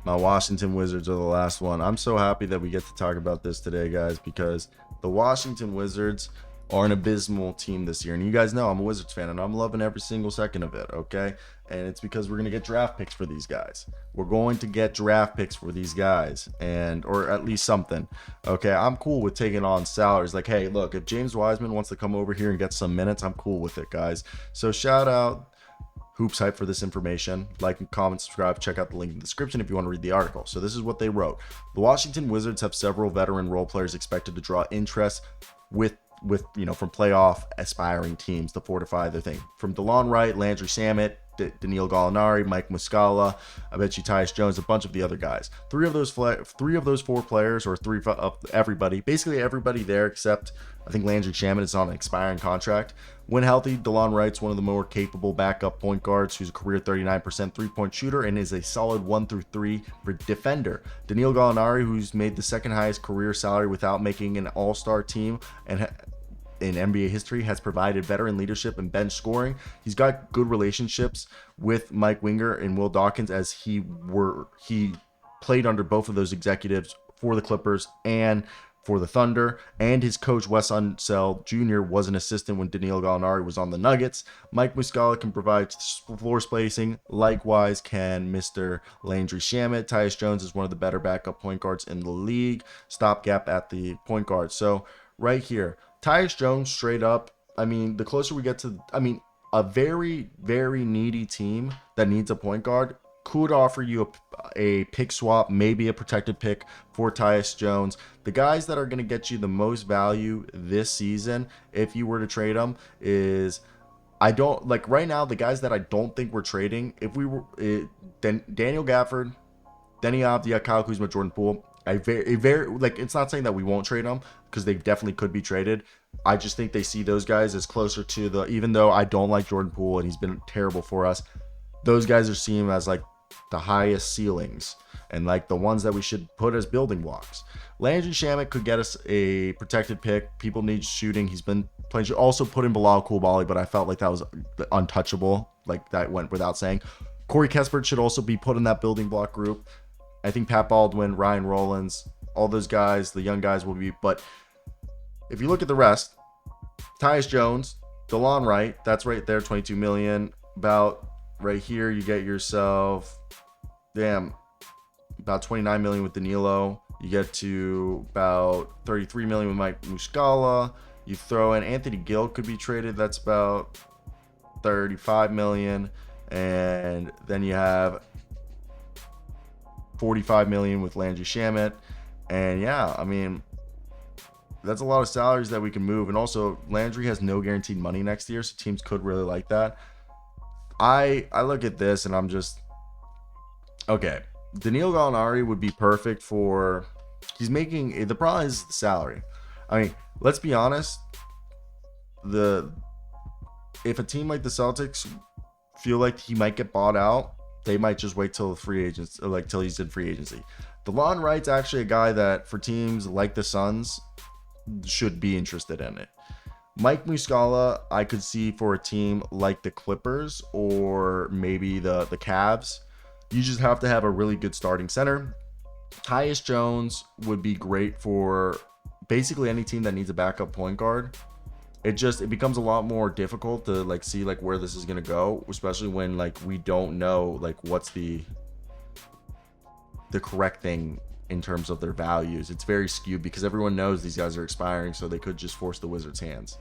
My Washington Wizards are the last one. I'm so happy that we get to talk about this today, guys, because the Washington Wizards are an abysmal team this year. And you guys know I'm a Wizards fan, and I'm loving every single second of it, okay? And it's because we're going to get draft picks for these guys. We're going to get draft picks for these guys, or at least something, okay? I'm cool with taking on salaries. Like, hey, look, if James Wiseman wants to come over here and get some minutes, I'm cool with it, guys. So shout out Hoops Hype for this information. Like and comment, subscribe, check out the link in the description if you want to read the article. So this is what they wrote. The Washington Wizards have several veteran role players expected to draw interest from playoff aspiring teams to fortify their thing. From Delon Wright, Landry Shamet, Danilo Gallinari, Mike Muscala, I bet you Thaddeus Young, a bunch of the other guys. Three of those four players, or three of everybody, basically everybody there except I think Landry Shamet is on an expiring contract. When healthy, Delon Wright's one of the more capable backup point guards who's a career 39% three-point shooter and is a solid 1-3 defender. Danilo Gallinari, who's made the second highest career salary without making an all-star team and in NBA history, has provided veteran leadership and bench scoring. He's got good relationships with Mike Winger and Will Dawkins, as he played under both of those executives for the Clippers and for the Thunder, and his coach Wes Unseld Jr. was an assistant when Danilo Gallinari was on the Nuggets. Mike Muscala can provide floor spacing. Likewise can Mr. Landry Shamet. Tyus Jones is one of the better backup point guards in the league. Stopgap at the point guard. So right here, Tyus Jones straight up, the closer we get to, a very, very needy team that needs a point guard could offer you a pick swap, maybe a protected pick for Tyus Jones. The guys that are going to get you the most value this season, if you were to trade them, is right now, the guys that I don't think we're trading, if we were Daniel Gafford, Denny Avdia, Kyle Kuzma, Jordan Poole. It's not saying that we won't trade them, because they definitely could be traded. I just think they see those guys as closer to even though I don't like Jordan Poole and he's been terrible for us, those guys are seen as like the highest ceilings and like the ones that we should put as building blocks. Landry Shamet could get us a protected pick. People need shooting. He's been playing. Also put in Bilal Coulibaly, but I felt like that was untouchable. Like that went without saying. Corey Kispert should also be put in that building block group. I think Pat Baldwin, Ryan Rollins, all those guys, the young guys will be. But if you look at the rest, Tyus Jones, Delon Wright, that's right there, $22 million. About right here, you get yourself, about $29 million with Danilo. You get to about $33 million with Mike Muscala. You throw in Anthony Gill could be traded. That's about $35 million. And then you have $45 million with Landry Shamet. And that's a lot of salaries that we can move. And also, Landry has no guaranteed money next year, so teams could really like that. I look at this and I'm just, okay, Danilo Gallinari would be perfect for, the problem is the salary. Let's be honest, if a team like the Celtics feel like he might get bought out, they might just wait till till he's in free agency. Delon Wright's actually a guy that for teams like the Suns should be interested in it. Mike Muscala, I could see for a team like the Clippers or maybe the Cavs. You just have to have a really good starting center. Tyus Jones would be great for basically any team that needs a backup point guard. It becomes a lot more difficult to see where this is going to go, especially when we don't know what's the correct thing in terms of their values. It's very skewed because everyone knows these guys are expiring, so they could just force the Wizards' hands.